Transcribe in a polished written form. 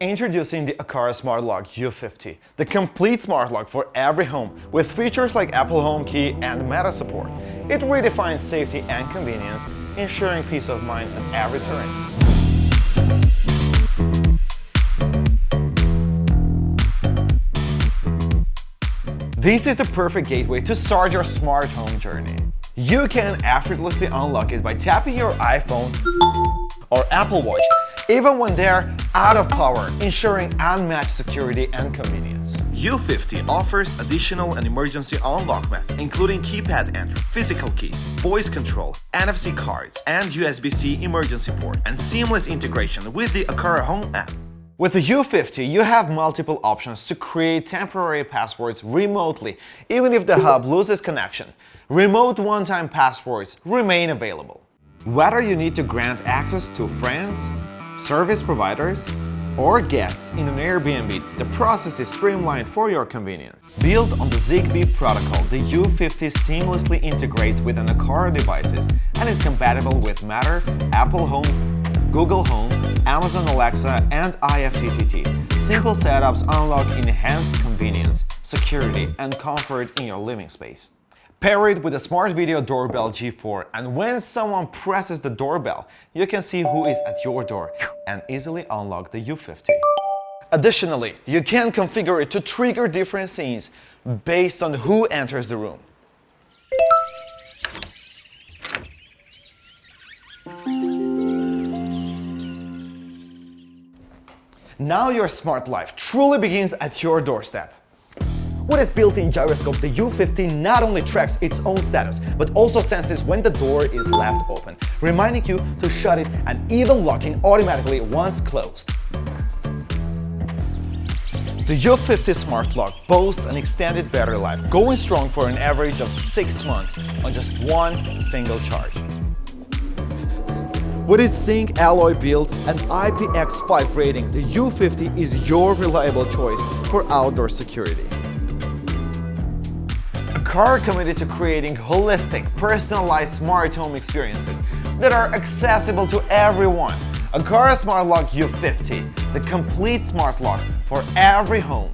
Introducing the Aqara Smart Lock U50, the complete smart lock for every home, with features like Apple Home Key and Meta support. It redefines safety and convenience, ensuring peace of mind on every turn. This is the perfect gateway to start your smart home journey. You can effortlessly unlock it by tapping your iPhone or Apple Watch, even when they're out of power, ensuring unmatched security and convenience. U50 offers additional and emergency unlock methods, including keypad entry, physical keys, voice control, NFC cards, and USB-C emergency port, and seamless integration with the Aqara Home App. With the U50, you have multiple options to create temporary passwords remotely, even if the hub loses connection. Remote one-time passwords remain available. Whether you need to grant access to friends, service providers, or guests in an Airbnb, the process is streamlined for your convenience. Built on the Zigbee protocol, the U50 seamlessly integrates with an Aqara devices and is compatible with Matter, Apple Home, Google Home, Amazon Alexa, and IFTTT. Simple setups unlock enhanced convenience, security, and comfort in your living space. Pair it with a smart video doorbell G4, and when someone presses the doorbell, you can see who is at your door and easily unlock the U50. Additionally, you can configure it to trigger different scenes based on who enters the room. Now your smart life truly begins at your doorstep. With its built-in gyroscope, the U50 not only tracks its own status, but also senses when the door is left open, reminding you to shut it and even locking automatically once closed. The U50 Smart Lock boasts an extended battery life, going strong for an average of 6 months on just one single charge. With its zinc alloy build and IPX5 rating, the U50 is your reliable choice for outdoor security. Aqara committed to creating holistic, personalized smart home experiences that are accessible to everyone. Aqara Smart Lock U50, the complete smart lock for every home.